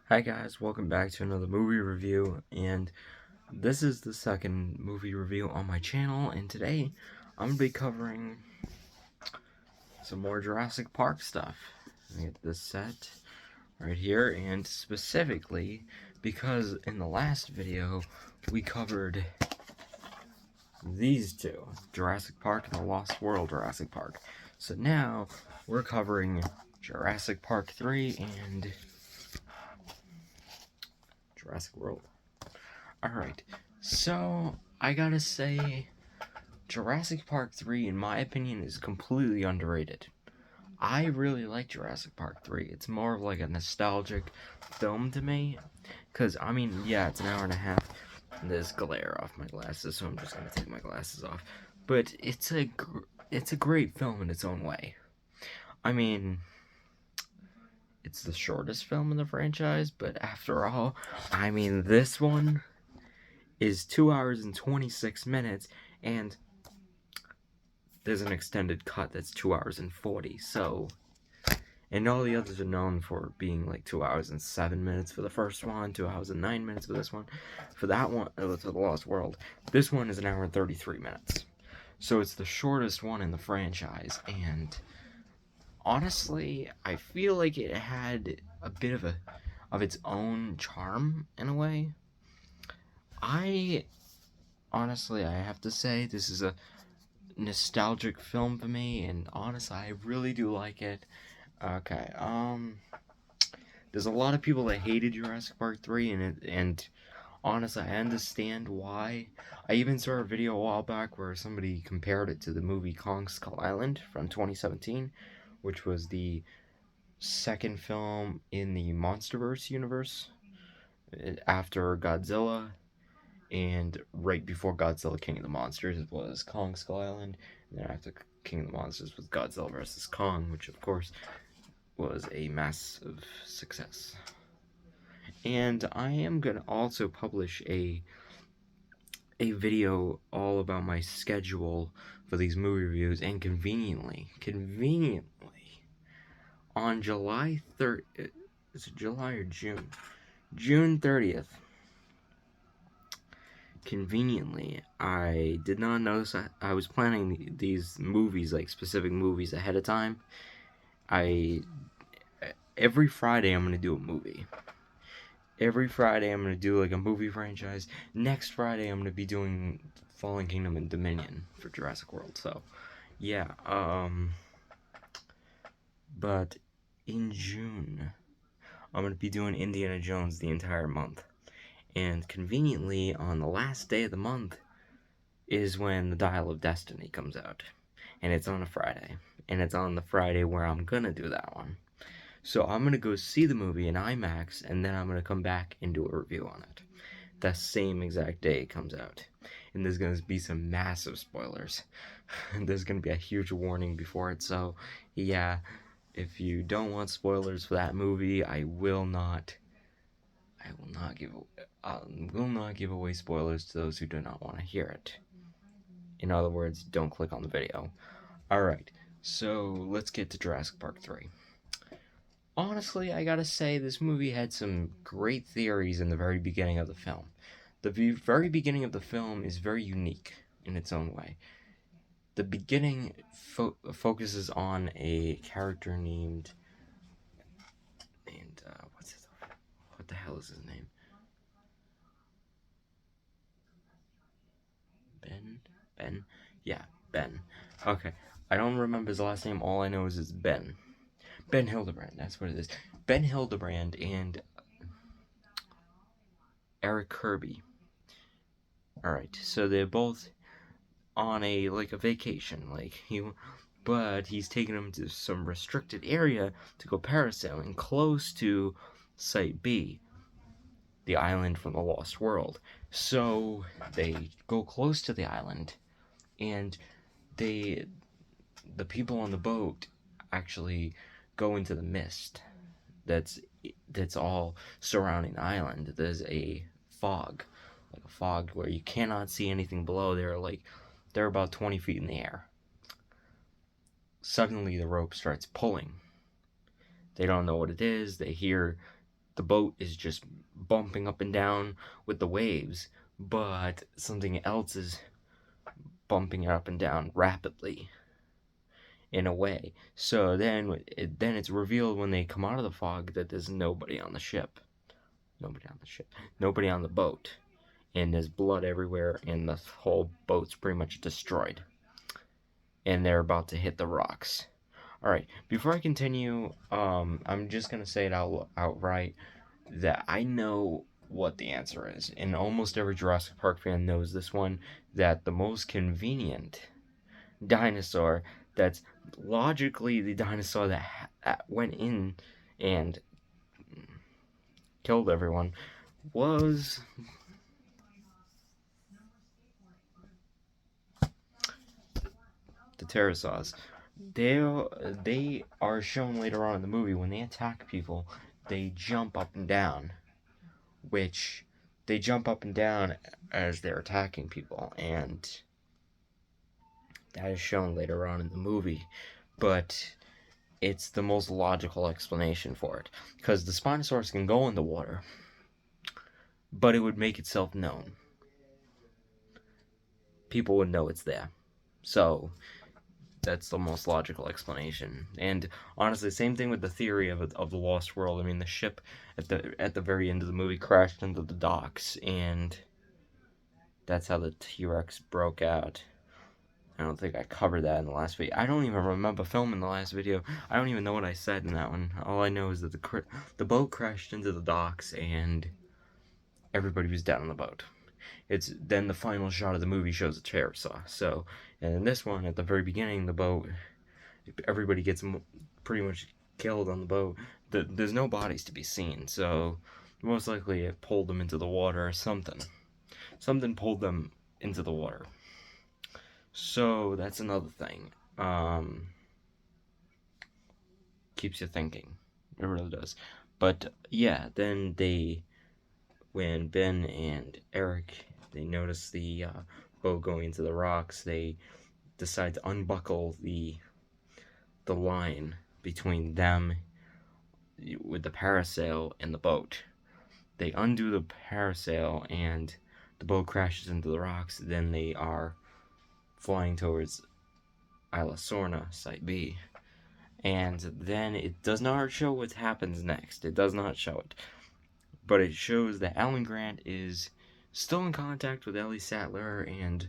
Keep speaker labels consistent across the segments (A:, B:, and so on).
A: Hi guys, welcome back to another movie review, and this is the second movie review on my channel, and today I'm going to be covering some more Jurassic Park stuff. Let me get this set right here, and specifically because in the last video we covered these two, Jurassic Park and the Lost World Jurassic Park. So now we're covering Jurassic Park 3 and Jurassic World. Alright, so I gotta say, Jurassic Park 3, in my opinion, is completely underrated. I really like Jurassic Park 3. It's more of like a nostalgic film to me. Because, I mean, yeah, it's an hour and a half. There's glare off my glasses, so I'm just gonna take my glasses off. But it's a great film in its own way. I mean, it's the shortest film in the franchise, but after all, I mean, this one is 2 hours and 26 minutes, and there's an extended cut that's 2 hours and 40, so... And all the others are known for being like 2 hours and 7 minutes for the first one, 2 hours and 9 minutes for this one. For that one, for The Lost World, this one is an hour and 33 minutes. So it's the shortest one in the franchise, and honestly, I feel like it had a bit of its own charm in a way. Honestly, I have to say, this is a nostalgic film for me, and honestly, I really do like it. Okay, there's a lot of people that hated Jurassic Park 3, and honestly, I understand why. I even saw a video a while back where somebody compared it to the movie Kong Skull Island from 2017, which was the second film in the MonsterVerse universe after Godzilla, and right before Godzilla King of the Monsters was Kong Skull Island, and then after King of the Monsters was Godzilla vs. Kong, which of course was a massive success. And I am going to also publish a video all about my schedule for these movie reviews, and conveniently, on July 3rd, is it July or June? June 30th. Conveniently, I did not notice I was planning these movies, like specific movies, ahead of time. Every Friday I'm going to do a movie. Every Friday I'm going to do like a movie franchise. Next Friday I'm going to be doing Fallen Kingdom and Dominion for Jurassic World. So, yeah, but in June I'm going to be doing Indiana Jones the entire month. And conveniently, on the last day of the month is when The Dial of Destiny comes out. And it's on a Friday. And it's on the Friday where I'm going to do that one. So I'm going to go see the movie in IMAX, and then I'm going to come back and do a review on it. The same exact day it comes out. And there's going to be some massive spoilers. There's going to be a huge warning before it, so yeah, if you don't want spoilers for that movie, I will not give away spoilers to those who do not want to hear it. In other words, don't click on the video. Alright, so let's get to Jurassic Park 3. Honestly, I gotta say, this movie had some great theories in the very beginning of the film. The very beginning of the film is very unique in its own way. The beginning focuses on a character named what the hell is his name? Ben? Yeah, Ben. Okay, I don't remember his last name. All I know is it's Ben. Ben Hildebrand, that's what it is. Ben Hildebrand and Eric Kirby. Alright, so they're both on a vacation, but he's taking them to some restricted area to go parasailing close to Site B, the island from the Lost World. So they go close to the island, and the people on the boat actually go into the mist that's all surrounding the island. There's a fog, like a fog where you cannot see anything below. They're about 20 feet in the air. Suddenly the rope starts pulling. They don't know what it is. They hear the boat is just bumping up and down with the waves, but something else is bumping it up and down rapidly in a way. So then it's revealed when they come out of the fog that there's nobody on the ship. Nobody on the ship. Nobody on the boat. And there's blood everywhere, and the whole boat's pretty much destroyed. And they're about to hit the rocks. Alright, before I continue, I'm just going to say it outright that I know what the answer is. And almost every Jurassic Park fan knows this one, that the most convenient dinosaur that's logically the dinosaur that went in and killed everyone was the pterosaurs. They are shown later on in the movie when they attack people. They jump up and down, which they jump up and down as they're attacking people, and that is shown later on in the movie. But it's the most logical explanation for it, because the Spinosaurus can go in the water, but it would make itself known. People would know it's there. So that's the most logical explanation. And honestly, same thing with the theory of the Lost World. I mean, the ship at the very end of the movie crashed into the docks, and that's how the T-Rex broke out. I don't think I covered that in the last video. I don't even remember filming the last video. I don't even know what I said in that one. All I know is that the boat crashed into the docks, and everybody was down on the boat. It's then the final shot of the movie shows a pterosaur. So, and in this one, at the very beginning, the boat, everybody gets pretty much killed on the boat. There's no bodies to be seen, so most likely it pulled them into the water or something. Something pulled them into the water. So that's another thing. Keeps you thinking. It really does. But yeah, then when Ben and Eric, they notice the boat going into the rocks, they decide to unbuckle the line between them with the parasail and the boat. They undo the parasail, and the boat crashes into the rocks. Then they are flying towards Isla Sorna, Site B. And then it does not show what happens next. It does not show it. But it shows that Alan Grant is still in contact with Ellie Sattler, and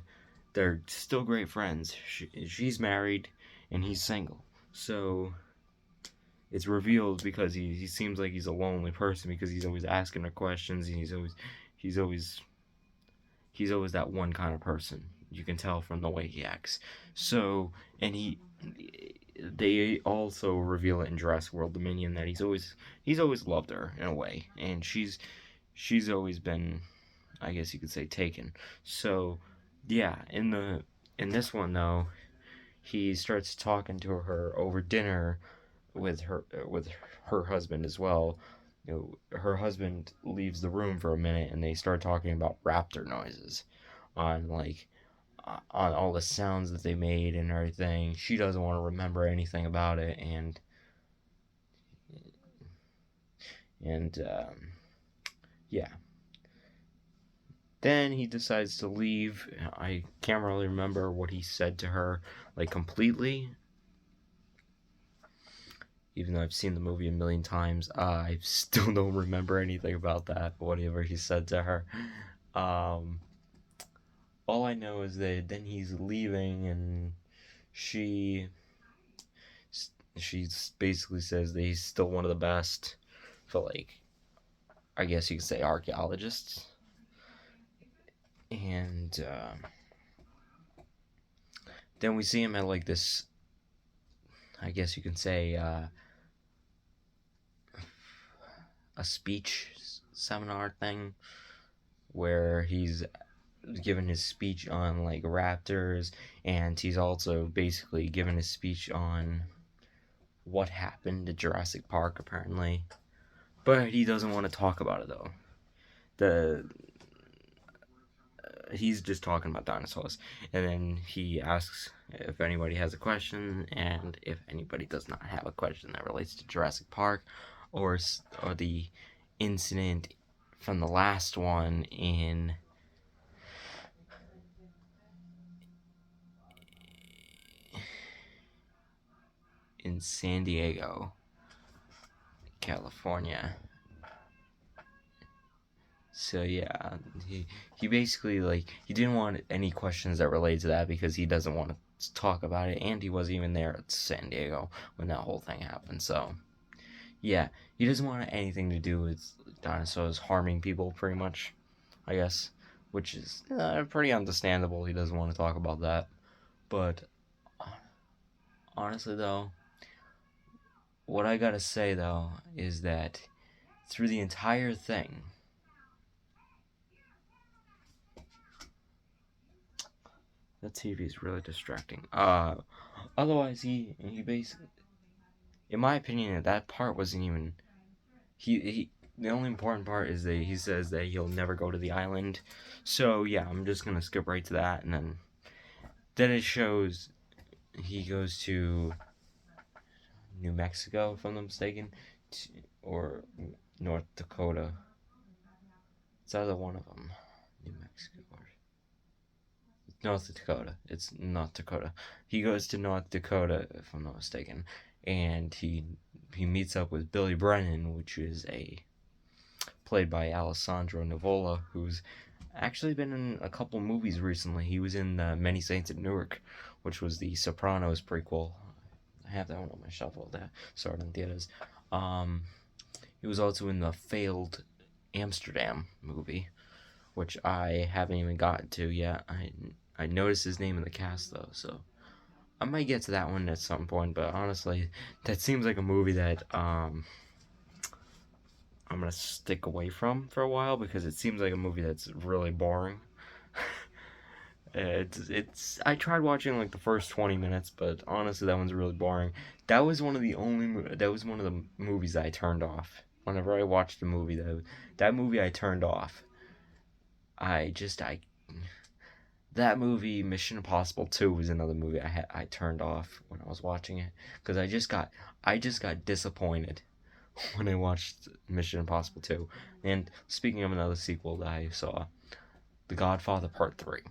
A: they're still great friends. She's married, and he's single. So it's revealed because he seems like he's a lonely person, because he's always asking her questions, and he's always that one kind of person. You can tell from the way he acts. So, and they also reveal it in Jurassic World Dominion that he's always loved her in a way, and she's always been, I guess you could say, taken. So, yeah, in this one though, he starts talking to her over dinner with her husband as well. Her husband leaves the room for a minute, and they start talking about raptor noises on on all the sounds that they made and everything. She doesn't want to remember anything about it, and yeah. Then he decides to leave. I can't really remember what he said to her, completely. Even though I've seen the movie a million times, I still don't remember anything about that, whatever he said to her. All I know is that then he's leaving, and she basically says that he's still one of the best for, I guess you could say, archaeologists. And then we see him at this, I guess you can say, a speech seminar thing, where he's given his speech on raptors, and he's also basically given his speech on what happened at Jurassic Park, apparently. But he doesn't want to talk about it though. He's just talking about dinosaurs, and then he asks if anybody has a question, and if anybody does not have a question that relates to Jurassic Park or the incident from the last one in San Diego, California. So yeah, he basically, like, he didn't want any questions that relate to that because he doesn't want to talk about it, and he wasn't even there at San Diego when that whole thing happened. So yeah, he doesn't want anything to do with dinosaurs harming people, pretty much, I guess, which is pretty understandable. He doesn't want to talk about that. But honestly, though, what I gotta say, though, is that through the entire thing, the TV is really distracting. Otherwise, he basically, in my opinion, that part wasn't even, he the only important part is that he says that he'll never go to the island. So yeah, I'm just gonna skip right to that, and then it shows he goes to New Mexico, if I'm not mistaken, or North Dakota. It's either one of them. New Mexico or North Dakota. It's North Dakota. He goes to North Dakota, if I'm not mistaken, and he meets up with Billy Brennan, which is played by Alessandro Nivola, who's actually been in a couple movies recently. He was in Many Saints of Newark, which was the Sopranos prequel. I have that one on my shelf all day. Started in theaters. He was also in the failed Amsterdam movie, which I haven't even gotten to yet. I noticed his name in the cast though, so I might get to that one at some point. But honestly, that seems like a movie that I'm gonna stick away from for a while because it seems like a movie that's really boring. It's I tried watching like the first 20 minutes, but honestly that one's really boring. That was one of the movies I turned off. Whenever I watched a movie, that movie I turned off. I just I That movie, Mission Impossible 2, was another movie I turned off when I was watching it because I just got disappointed when I watched Mission Impossible 2. And speaking of another sequel that I saw, The Godfather Part 3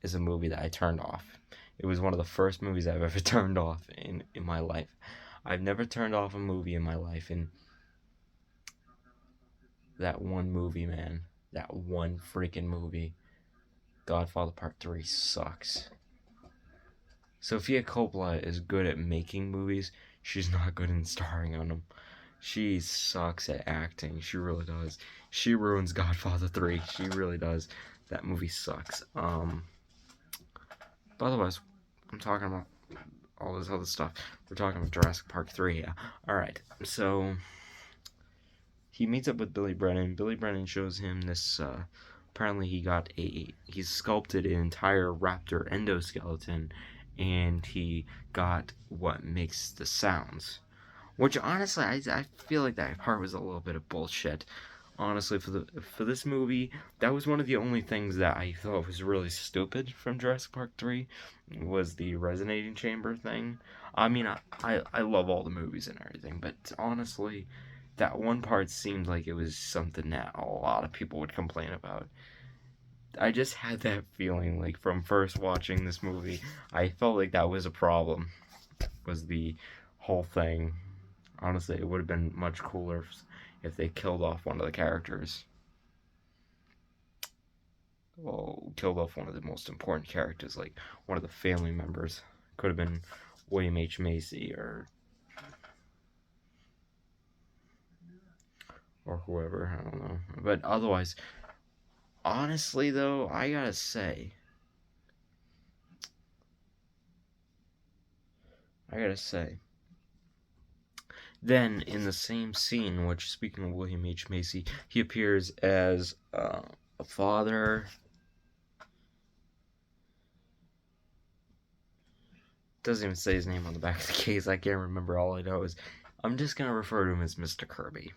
A: is a movie that I turned off. It was one of the first movies I've ever turned off in my life. I've never turned off a movie in my life, and that one movie, man, that one freaking movie, Godfather Part 3, sucks. Sofia Coppola is good at making movies. She's not good in starring on them. She sucks at acting. She really does. She ruins Godfather 3. She really does. That movie sucks. But otherwise, I'm talking about all this other stuff. We're talking about Jurassic Park 3, yeah. Alright, so he meets up with Billy Brennan. Billy Brennan shows him this, apparently he's sculpted an entire raptor endoskeleton, and he got what makes the sounds. Which honestly, I feel like that part was a little bit of bullshit. Honestly, for this movie, that was one of the only things that I thought was really stupid from Jurassic Park 3, was the resonating chamber thing. I mean, I love all the movies and everything, but honestly, that one part seemed like it was something that a lot of people would complain about. I just had that feeling, like, from first watching this movie, I felt like that was a problem, was the whole thing. Honestly, it would have been much cooler if they killed off one of the characters. Well, killed off one of the most important characters, like one of the family members. Could have been William H. Macy or whoever, I don't know. But otherwise, honestly though, I gotta say, then in the same scene, which, speaking of William H. Macy, he appears as a father. Doesn't even say his name on the back of the case. I can't remember. All I know is I'm just gonna refer to him as Mr. Kirby.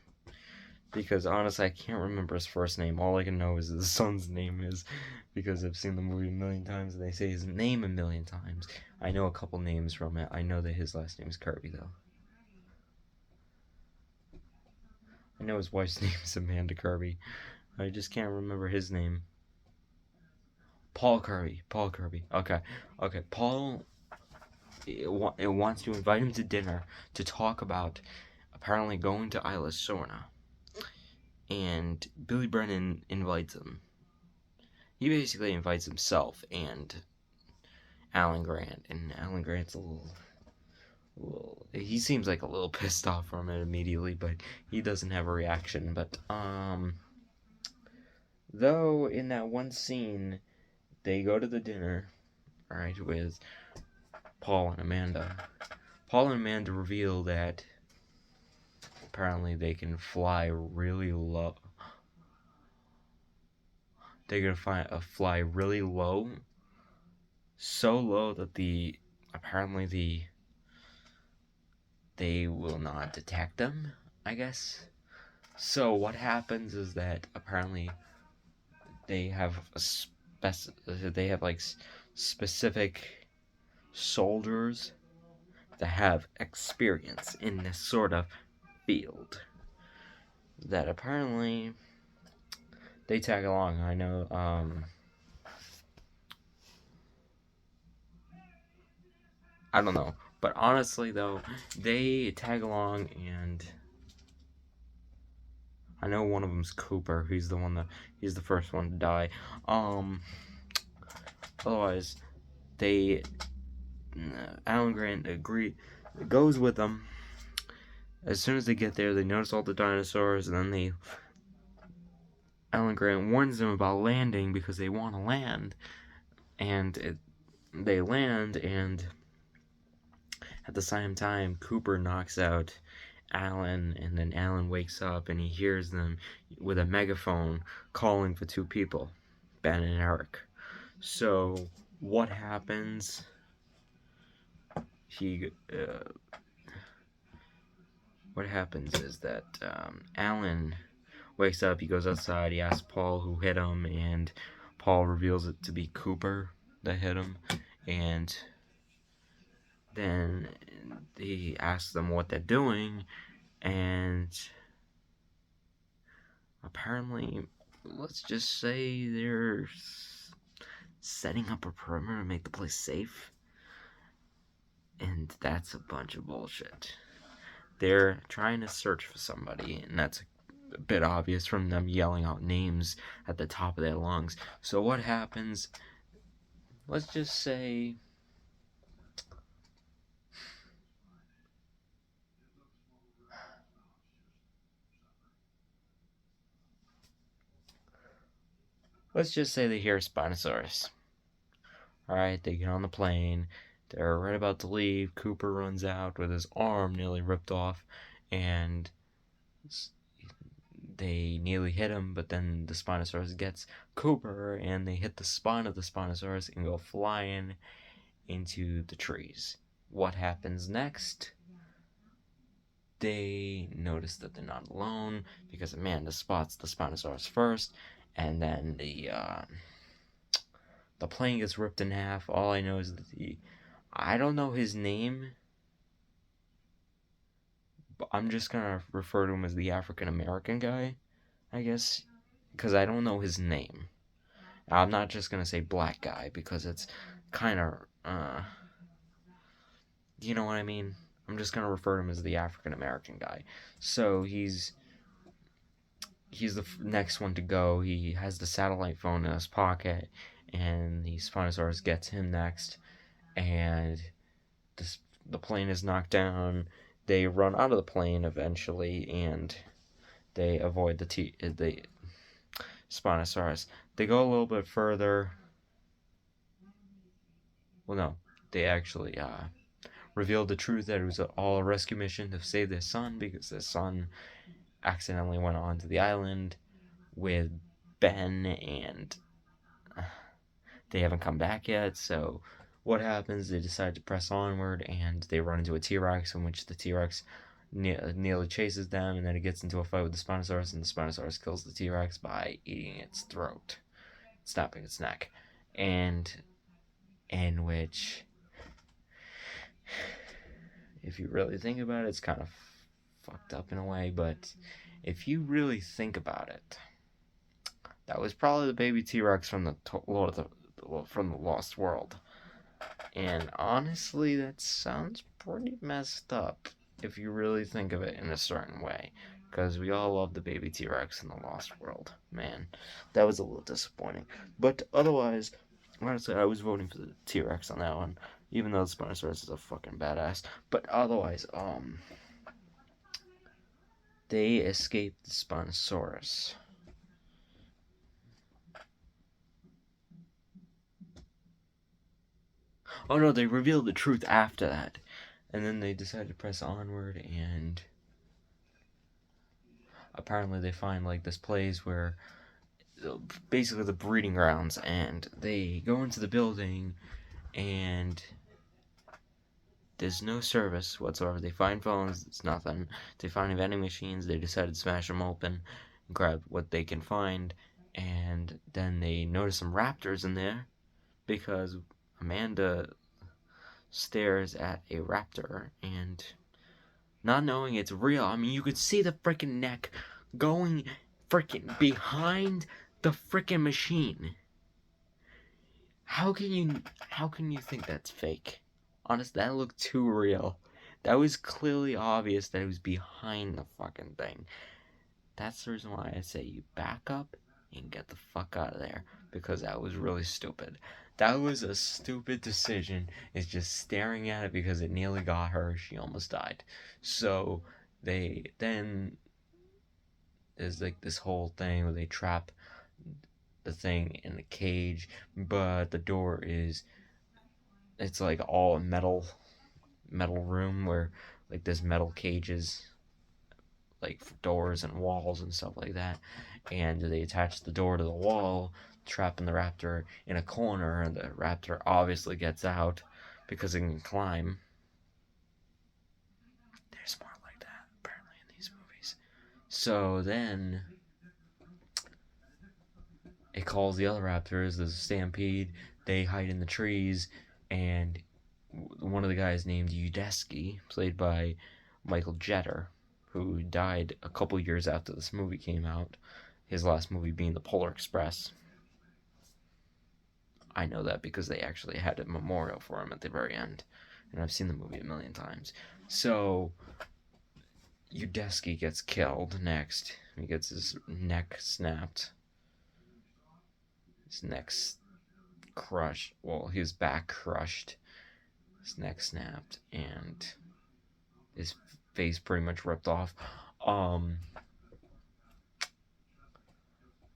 A: Because honestly, I can't remember his first name. All I can know is his son's name is, because I've seen the movie a million times and they say his name a million times. I know a couple names from it. I know that his last name is Kirby, though. I know his wife's name is Amanda Kirby. I just can't remember his name. Paul Kirby. Paul Kirby. Okay. Okay. Paul it wants to invite him to dinner to talk about apparently going to Isla Sorna. And Billy Brennan invites him. He basically invites himself and Alan Grant, and Alan Grant's he seems like a little pissed off from it immediately, but he doesn't have a reaction. But though in that one scene they go to the dinner, right, with Paul and Amanda. Paul and Amanda reveal that apparently they can fly really low. They can fly really low, so low that they will not detect them, I guess. So what happens is that apparently they have specific soldiers that have experience in this sort of field that apparently they tag along. I know I don't know, but honestly though, they tag along, and I know one of them's Cooper. He's the first one to die. Otherwise, they Alan Grant goes with them. As soon as they get there, they notice all the dinosaurs, and then Alan Grant warns them about landing because they want to land, and they land, and at the same time, Cooper knocks out Alan, and then Alan wakes up and he hears them with a megaphone calling for two people, Ben and Eric. So what happens? What happens is that Alan wakes up, he goes outside, he asks Paul who hit him, and Paul reveals it to be Cooper that hit him, and then he asks them what they're doing, and apparently, let's just say they're setting up a perimeter to make the place safe, and that's a bunch of bullshit. They're trying to search for somebody, and that's a bit obvious from them yelling out names at the top of their lungs. So what happens? Let's just say they hear Spinosaurus. Alright, they get on the plane. They're right about to leave. Cooper runs out with his arm nearly ripped off, and they nearly hit him, but then the Spinosaurus gets Cooper, and they hit the spine of the Spinosaurus and go flying into the trees. What happens next? They notice that they're not alone because Amanda spots the Spinosaurus first, and then the plane gets ripped in half. All I know is that I don't know his name, but I'm just gonna refer to him as the African American guy, I guess, because I don't know his name. I'm not just gonna say black guy because it's kind of, you know what I mean? I'm just gonna refer to him as the African American guy. So he's the next one to go. He has the satellite phone in his pocket, and the Spinosaurus gets him next, and the plane is knocked down. They run out of the plane eventually, and they avoid the Spinosaurus. They go a little bit further. Well, no, they actually revealed the truth that it was all a rescue mission to save their son because their son accidentally went onto the island with Ben, and they haven't come back yet. So what happens? They decide to press onward, and they run into a T-Rex, in which the T-Rex nearly chases them, and then it gets into a fight with the Spinosaurus, and the Spinosaurus kills the T-Rex by eating its throat, snapping its neck, and in which, if you really think about it, it's kind of fucked up in a way, but if you really think about it, that was probably the baby T-Rex from the from the Lost World. And honestly, that sounds pretty messed up if you really think of it in a certain way. Because we all love the baby T-Rex in the Lost World. Man, that was a little disappointing. But otherwise, honestly, I was voting for the T-Rex on that one. Even though the Spinosaurus is a fucking badass. But otherwise, they escaped the Spinosaurus. Oh no, they revealed the truth after that. And then they decided to press onward, and apparently they find like this place where basically the breeding grounds, and they go into the building, and there's no service whatsoever. They find phones, it's nothing. They find vending machines, they decide to smash them open, grab what they can find, and then they notice some raptors in there because Amanda stares at a raptor, and not knowing it's real, I mean, you could see the freaking neck going freaking behind the freaking machine. How can you think that's fake? Honestly, that looked too real. That was clearly obvious that it was behind the fucking thing. That's the reason why I say you back up and get the fuck out of there, because that was really stupid. That was a stupid decision. It's just staring at it because it nearly got her. She almost died. So then there's like this whole thing where they trap the thing in the cage, but the door is, it's like all metal room where like there's metal cages like doors and walls and stuff like that, and they attach the door to the wall, trapping the raptor in a corner, and the raptor obviously gets out because it can climb. There's more like that apparently in these movies. So then it calls the other raptors. There's a stampede. They hide in the trees, and one of the guys named Udesky, played by Michael Jeter, who died a couple years after this movie came out. His last movie being The Polar Express. I know that because they actually had a memorial for him at the very end, and I've seen the movie a million times. So Udesky gets killed next. He gets his neck snapped. His neck's crushed. Well, his back crushed. His neck snapped, and his face pretty much ripped off.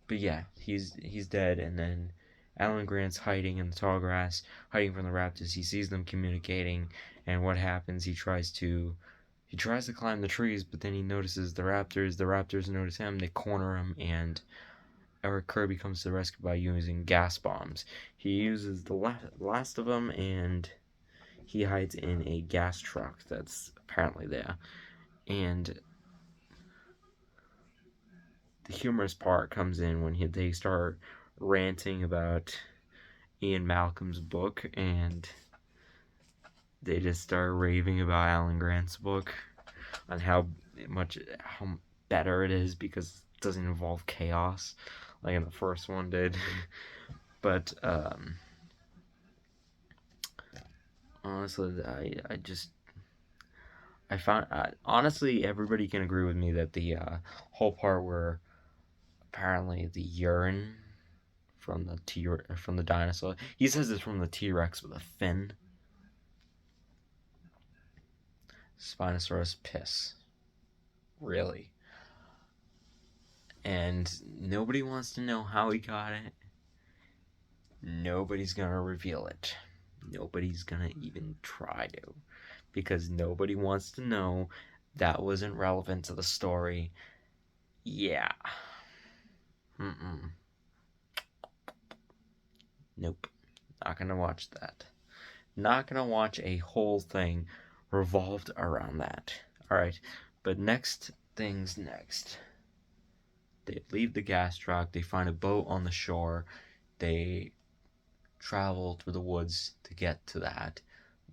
A: But yeah, he's dead, and then Alan Grant's hiding in the tall grass, hiding from the raptors. He sees them communicating, and what happens? He tries to climb the trees, but then he notices the raptors. The raptors notice him. They corner him, and Eric Kirby comes to the rescue by using gas bombs. He uses the last of them, and he hides in a gas truck that's apparently there. And the humorous part comes in when they start ranting about Ian Malcolm's book, and they just start raving about Alan Grant's book on how better it is because it doesn't involve chaos like in the first one did. But honestly, I found honestly everybody can agree with me that the whole part where apparently the urine from the dinosaur, he says it's from the T-Rex with a fin. Spinosaurus piss. Really. And nobody wants to know how he got it. Nobody's gonna reveal it. Nobody's gonna even try to. Because nobody wants to know. That wasn't relevant to the story. Yeah. Nope. Not gonna watch that. Not gonna watch a whole thing revolved around that. Alright, but next things next. They leave the gas truck, they find a boat on the shore, they travel through the woods to get to that.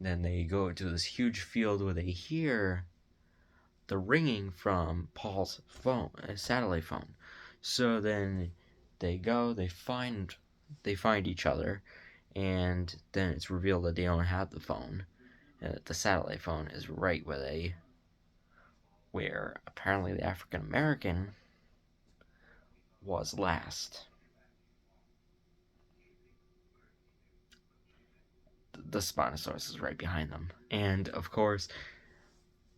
A: Then they go to this huge field where they hear the ringing from Paul's phone, satellite phone. So then they find each other, and then it's revealed that they don't have the phone, and that the satellite phone is right where apparently the African American was last. The Spinosaurus is right behind them, and of course,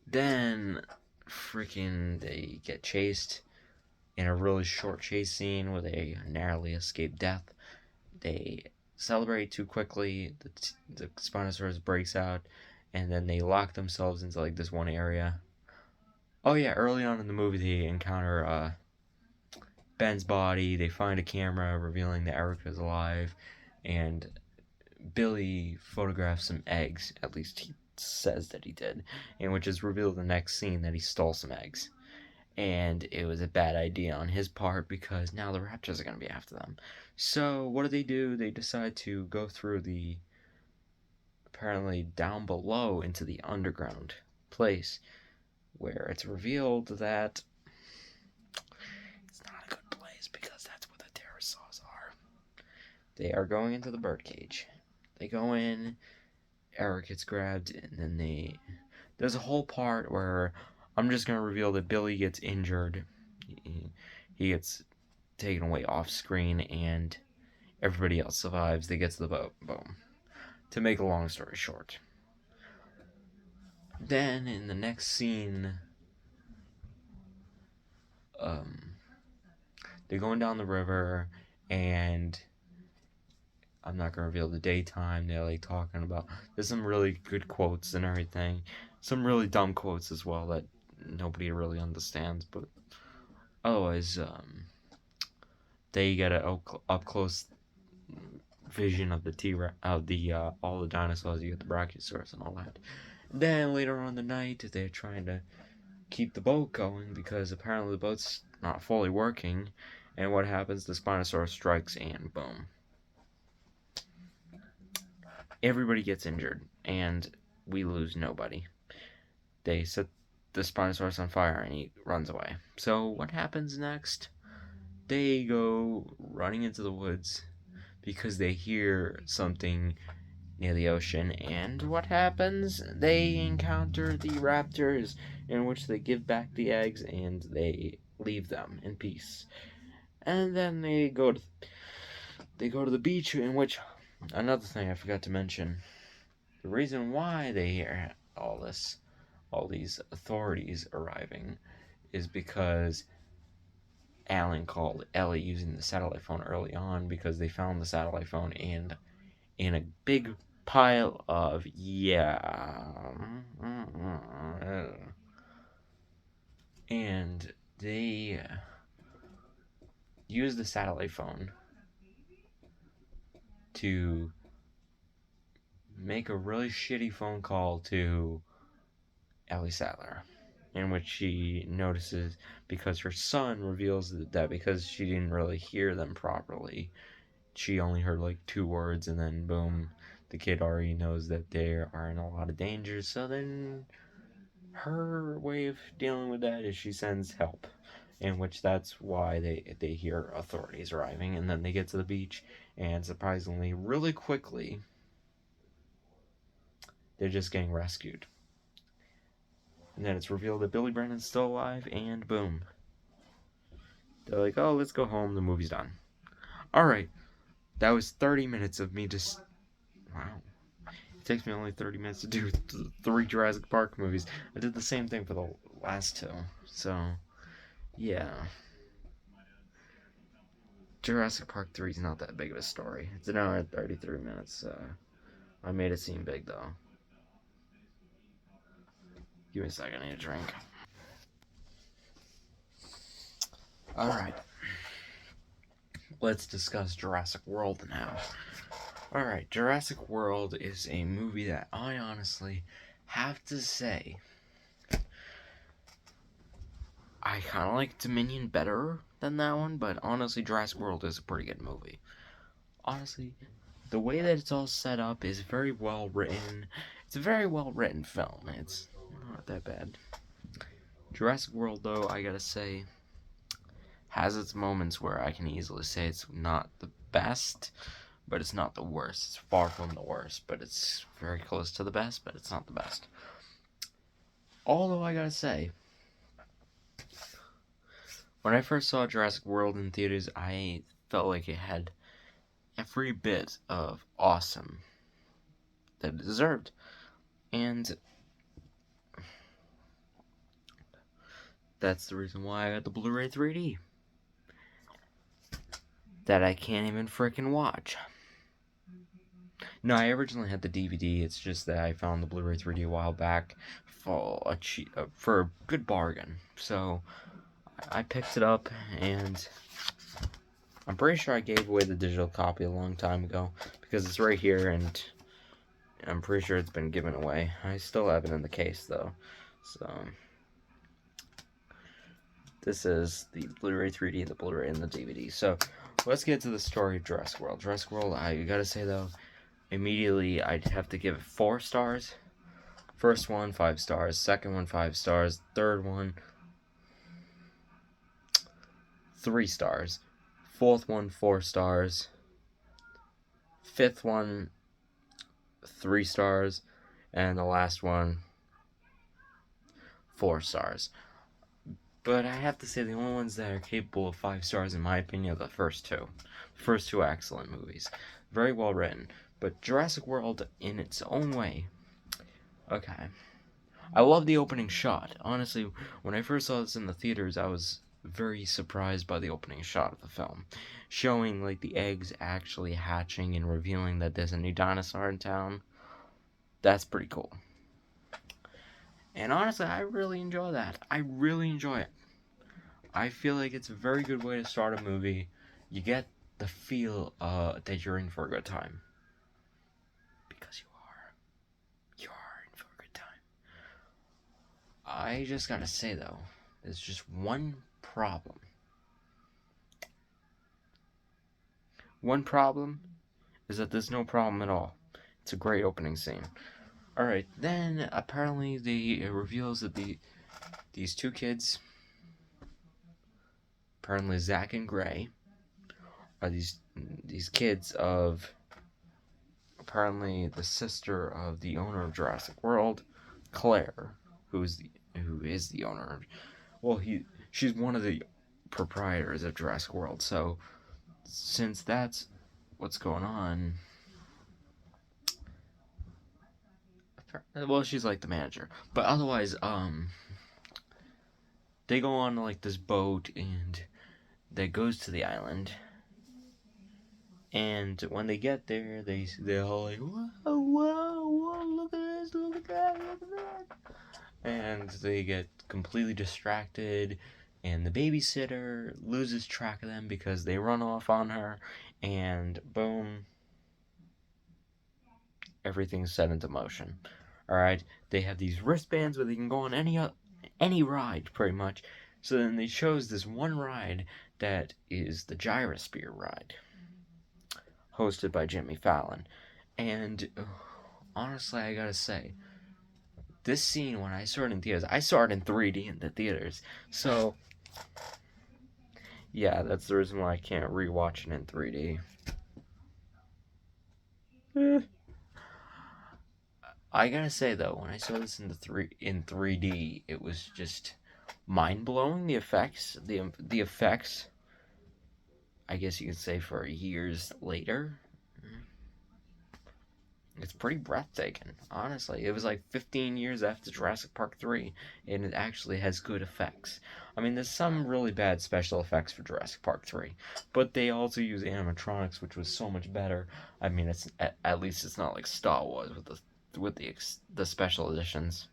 A: then freaking they get chased in a really short chase scene where they narrowly escape death. They celebrate too quickly. The Spinosaurus breaks out, and then they lock themselves into like this one area. Oh yeah, early on in the movie, they encounter Ben's body. They find a camera revealing that Erica's alive, and Billy photographs some eggs. At least he says that he did, and which is revealed in the next scene that he stole some eggs. And it was a bad idea on his part because now the raptors are going to be after them. So what do? They decide to go through the apparently down below into the underground place where it's revealed that it's not a good place because that's where the pterosaurs are. They are going into the birdcage. They go in, Eric gets grabbed, and then there's a whole part where I'm just going to reveal that Billy gets injured. He gets taken away off screen, and everybody else survives. They get to the boat. Boom. To make a long story short. Then, in the next scene, they're going down the river, and I'm not going to reveal the daytime. They're like talking about. There's some really good quotes and everything. Some really dumb quotes as well that nobody really understands. But otherwise, they get an up close vision of the all the dinosaurs. You get the Brachiosaurus and all that. Then later on in the night, they're trying to keep the boat going because apparently the boat's not fully working. And what happens? The Spinosaurus strikes, and boom. Everybody gets injured, and we lose nobody. They set the Spinosaurus on fire, and he runs away. So what happens next? They go running into the woods because they hear something near the ocean, and what happens? They encounter the raptors, in which they give back the eggs, and they leave them in peace. And then they go to the beach, in which, another thing I forgot to mention, the reason why they hear all these authorities arriving, is because Alan called Ellie using the satellite phone early on because they found the satellite phone in a big pile of and they used the satellite phone to make a really shitty phone call to Ellie Sattler, in which she notices, because her son reveals that because she didn't really hear them properly, she only heard like 2 words, and then boom, the kid already knows that they are in a lot of danger. So then her way of dealing with that is she sends help, in which that's why they hear authorities arriving, and then they get to the beach, and surprisingly, really quickly, they're just getting rescued. And then it's revealed that Billy Brandon's still alive, and boom. They're like, oh, let's go home, the movie's done. Alright, that was 30 minutes of me just... Wow. It takes me only 30 minutes to do 3 Jurassic Park movies. I did the same thing for the last 2. So, yeah. Jurassic Park 3 is not that big of a story. It's an hour and 33 minutes. I made it seem big, though. Give me a second, I need a drink. Alright. Let's discuss Jurassic World now. Alright, Jurassic World is a movie that I honestly have to say I kind of like Dominion better than that one, but honestly, Jurassic World is a pretty good movie. Honestly, the way that it's all set up is very well written. It's a very well written film. It's not that bad. Jurassic World, though, I gotta say, has its moments where I can easily say it's not the best, but it's not the worst. It's far from the worst, but it's very close to the best, but it's not the best. Although, I gotta say, when I first saw Jurassic World in theaters, I felt like it had every bit of awesome that it deserved. And that's the reason why I got the Blu-ray 3D. That I can't even freaking watch. No, I originally had the DVD. It's just that I found the Blu-ray 3D a while back for a good bargain. So I picked it up, and I'm pretty sure I gave away the digital copy a long time ago because it's right here, and I'm pretty sure it's been given away. I still have it in the case though. So this is the Blu-ray 3D, the Blu-ray, and the DVD. So let's get to the story of Jurassic World. Jurassic World, I gotta say though, immediately I'd have to give it 4 stars. First one, 5 stars. Second one, 5 stars. Third one, 3 stars. Fourth one, 4 stars. Fifth one, 3 stars. And the last one, 4 stars. But I have to say the only ones that are capable of 5 stars in my opinion are the first two. First two excellent movies. Very well written. But Jurassic World in its own way. Okay. I love the opening shot. Honestly, when I first saw this in the theaters, I was very surprised by the opening shot of the film. Showing like the eggs actually hatching and revealing that there's a new dinosaur in town. That's pretty cool. And honestly, I really enjoy that. I really enjoy it. I feel like it's a very good way to start a movie. You get the feel that you're in for a good time. Because you are. You are in for a good time. I just gotta say though, there's just one problem. One problem is that there's no problem at all. It's a great opening scene. Alright, then apparently it reveals that these two kids, apparently Zach and Gray, are these kids of apparently the sister of the owner of Jurassic World, Claire, who is the owner. Well, she's one of the proprietors of Jurassic World. So since that's what's going on, well, she's like the manager. But otherwise, they go on like this boat and that goes to the island. And when they get there, they're all like, whoa, whoa, whoa, look at this, look at that, look at that. And they get completely distracted, and the babysitter loses track of them because they run off on her, and boom, everything's set into motion. Alright, they have these wristbands where they can go on any ride, pretty much. So then they chose this one ride that is the Gyrosphere ride, hosted by Jimmy Fallon. And honestly, I gotta say, this scene, when I saw it in theaters, I saw it in 3D in the theaters. So, yeah, that's the reason why I can't rewatch it in 3D. I gotta say though, when I saw this in 3D, it was just mind blowing. The effects, the effects. I guess you could say for years later. It's pretty breathtaking, honestly. It was like 15 years after Jurassic Park 3, and it actually has good effects. I mean, there's some really bad special effects for Jurassic Park 3, but they also use animatronics, which was so much better. I mean, it's at least it's not like Star Wars with the special editions.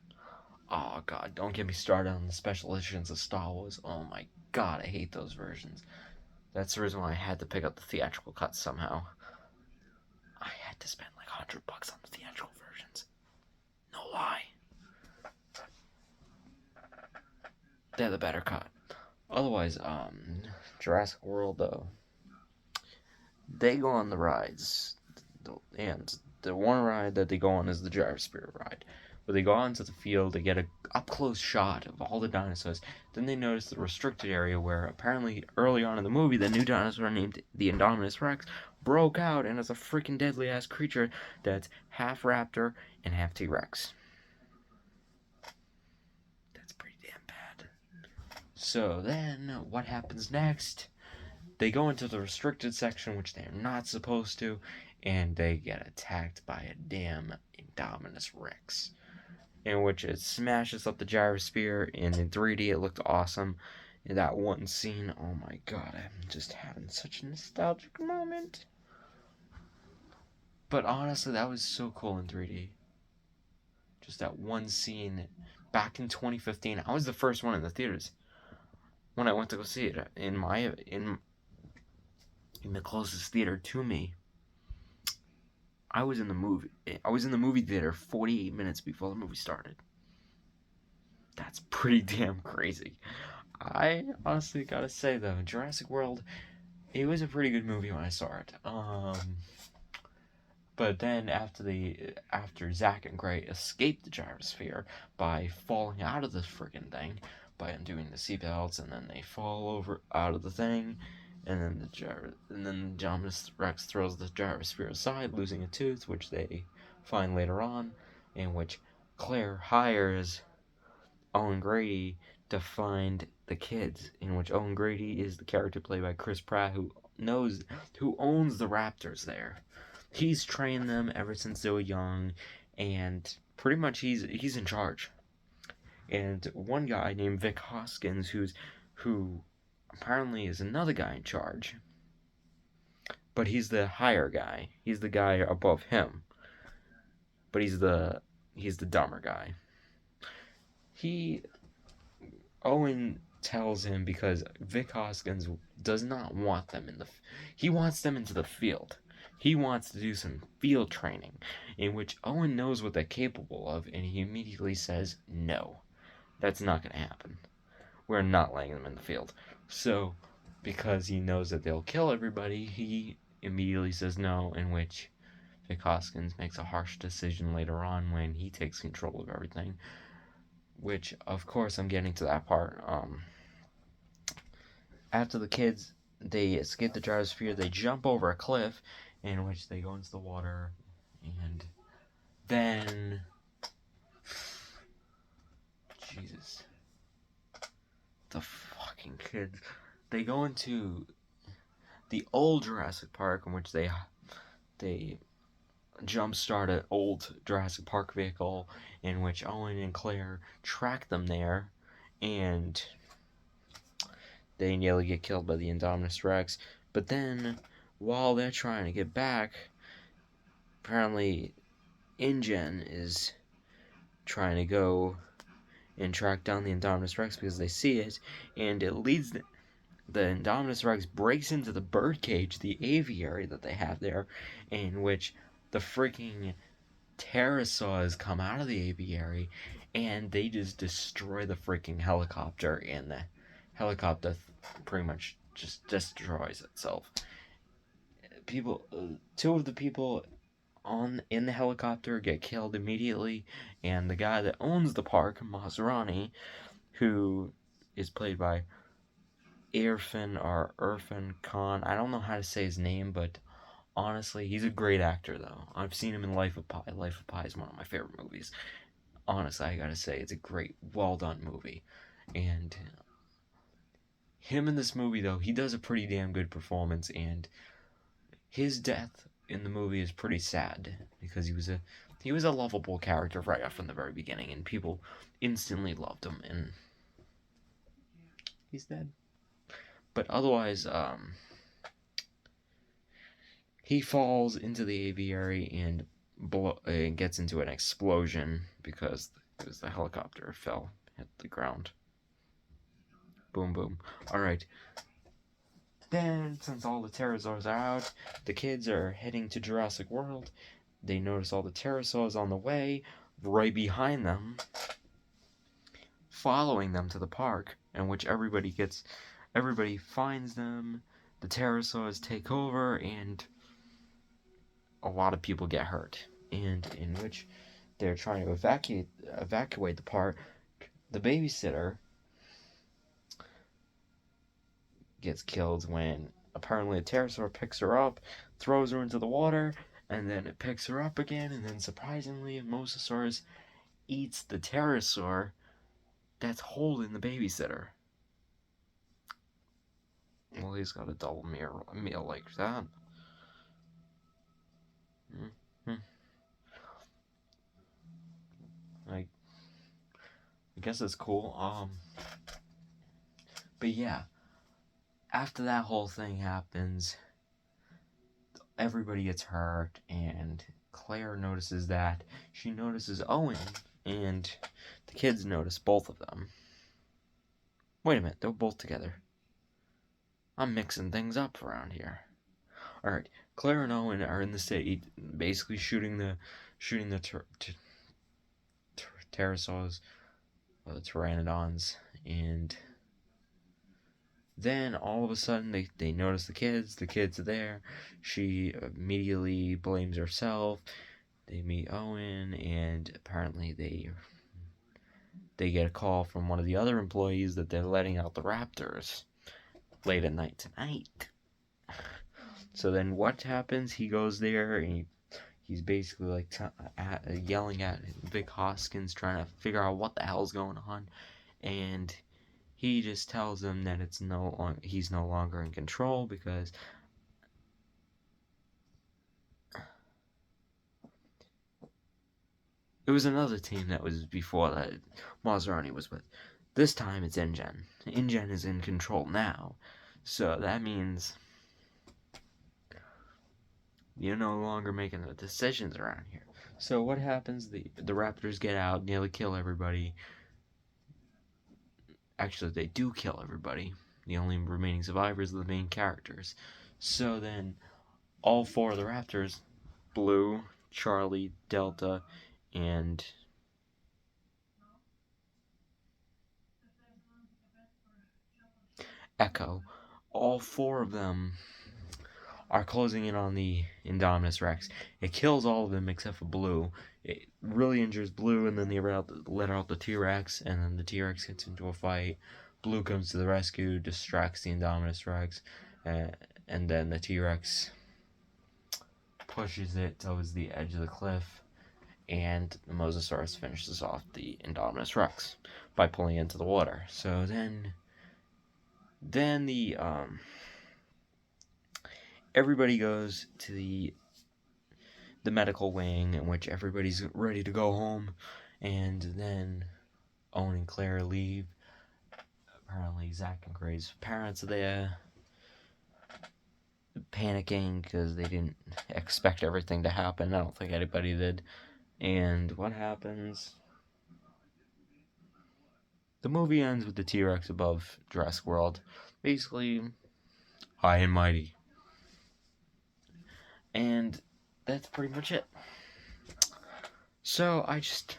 A: Oh god, don't get me started on the special editions of Star Wars. Oh my god, I hate those versions. That's the reason why I had to pick up the theatrical cut somehow. I had to spend like $100 on the theatrical versions. No lie. They're the better cut. Otherwise, Jurassic World though, they go on the rides, and the one ride that they go on is the Gyrosphere ride, where they go onto the field, they get up-close shot of all the dinosaurs. Then they notice the restricted area where apparently early on in the movie the new dinosaur named the Indominus Rex broke out and is a freaking deadly-ass creature that's half raptor and half T-Rex. That's pretty damn bad. So then, what happens next? They go into the restricted section, which they're not supposed to, and they get attacked by a damn Indominus Rex, in which it smashes up the gyrosphere, and in 3D it looked awesome. In that one scene, oh my god, I'm just having such a nostalgic moment. But honestly, that was so cool in 3D. Just that one scene back in 2015. I was the first one in the theaters when I went to go see it in the closest theater to me. I was in the movie theater 48 minutes before the movie started. That's pretty damn crazy. I honestly gotta say though, Jurassic World, it was a pretty good movie when I saw it. But then after Zack and Gray escape the gyrosphere by falling out of this friggin' thing, by undoing the seatbelts, and then they fall over out of the thing, and then the Indominus Rex throws the gyrosphere aside, losing a tooth, which they find later on, in which Claire hires Owen Grady to find the kids, in which Owen Grady is the character played by Chris Pratt, who owns the raptors there. He's trained them ever since they were young, and pretty much he's in charge. And one guy named Vic Hoskins, who apparently is another guy in charge, but he's the higher guy. He's the guy above him, but he's the dumber guy. Owen tells him because Vic Hoskins does not want them he wants them into the field. He wants to do some field training, in which Owen knows what they're capable of, and he immediately says, no, that's not going to happen. We're not letting them in the field. So, because he knows that they'll kill everybody, he immediately says no, in which Vic Hoskins makes a harsh decision later on when he takes control of everything. Which, of course, I'm getting to that part. After the kids, they escape the gyrosphere, they jump over a cliff, in which they go into the water, and then Jesus, the fucking kids, they go into the old Jurassic Park, in which they jumpstart an old Jurassic Park vehicle, in which Owen and Claire track them there, and they nearly get killed by the Indominus Rex. But then, while they're trying to get back, apparently InGen is trying to go and track down the Indominus Rex because they see it, and it leads the Indominus Rex breaks into the birdcage, the aviary that they have there, in which the freaking pterosaurs come out of the aviary, and they just destroy the freaking helicopter, and the helicopter pretty much just destroys itself. Two of the people in the helicopter get killed immediately, and the guy that owns the park, Maserani, who is played by Irfan Khan. I don't know how to say his name, but honestly, he's a great actor, though. I've seen him in Life of Pi. Life of Pi is one of my favorite movies. Honestly, I gotta say, it's a great, well-done movie. And him in this movie, though, he does a pretty damn good performance, and his death in the movie is pretty sad, because he was a lovable character right off from the very beginning, and people instantly loved him, and he's dead. But otherwise, he falls into the aviary and gets into an explosion because the helicopter hit the ground. Boom, boom. Alright. Then, since all the pterosaurs are out, the kids are heading to Jurassic World. They notice all the pterosaurs on the way, right behind them, following them to the park, in which everybody finds them, the pterosaurs take over, and a lot of people get hurt, and in which they're trying to evacuate the park. the babysitter gets killed when apparently a pterosaur picks her up, throws her into the water, and then it picks her up again, and then surprisingly, a mosasaurus eats the pterosaur that's holding the babysitter. Well, he's got a double meal like that. Mm-hmm. I guess it's cool. But yeah, after that whole thing happens, everybody gets hurt, and Claire notices that. She notices Owen, and the kids notice both of them. Wait a minute, they're both together. I'm mixing things up around here. Alright, Claire and Owen are in the city, basically shooting the pterosaurs, or the pteranodons, and then all of a sudden they notice the kids are there. She immediately blames herself. They meet Owen, and apparently they get a call from one of the other employees that they're letting out the raptors late at night tonight. So then what happens? He goes there, and he's basically like yelling at Vic Hoskins, trying to figure out what the hell's going on, and he just tells him that he's no longer in control because it was another team that was before that Maserati was with. This time it's InGen. InGen is in control now, so that means you're no longer making the decisions around here. So what happens? The Raptors get out, nearly kill everybody. Actually, they do kill everybody. The only remaining survivors are the main characters. So then, all four of the Raptors, Blue, Charlie, Delta, and Echo, all four of them are closing in on the Indominus Rex. It kills all of them except for Blue. It really injures Blue, and then they let out the T-Rex, and then the T-Rex gets into a fight. Blue comes to the rescue, distracts the Indominus Rex, and then the T-Rex pushes it towards the edge of the cliff, and the Mosasaurus finishes off the Indominus Rex by pulling it into the water. So then the everybody goes to the medical wing, in which everybody's ready to go home, and then Owen and Claire leave. Apparently Zach and Gray's parents are there, panicking because they didn't expect everything to happen. I don't think anybody did. And what happens? The movie ends with the T-Rex above Jurassic World, basically high and mighty. And that's pretty much it. So I just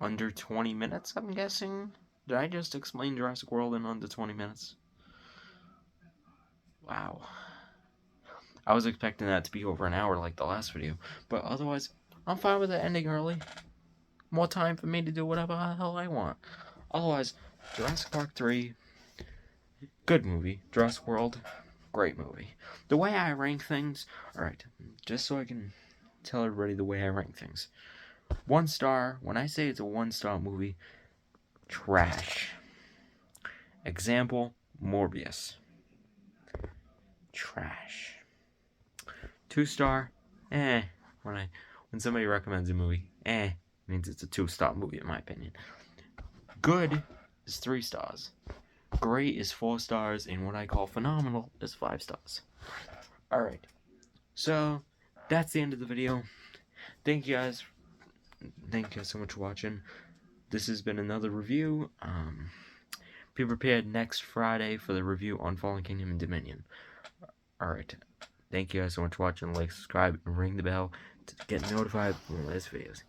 A: under 20 minutes, I'm guessing. Did I just explain Jurassic World in under 20 minutes? Wow. I was expecting that to be over an hour like the last video, but otherwise, I'm fine with it ending early. More time for me to do whatever the hell I want. Otherwise, Jurassic Park 3, good movie. Jurassic World, great movie. The way I rank things, alright, just so I can tell everybody the way I rank things. 1 star, when I say it's a 1-star movie, trash. Example, Morbius. Trash. 2-star, when somebody recommends a movie, means it's a 2-star movie in my opinion. Good is 3 stars. Great is 4 stars, and what I call phenomenal is 5 stars. Alright, so that's the end of the video. Thank you guys so much for watching. This has been another review. Be prepared next Friday for the review on Fallen Kingdom and Dominion. Alright, thank you guys so much for watching. Like, subscribe, and ring the bell to get notified when my latest videos.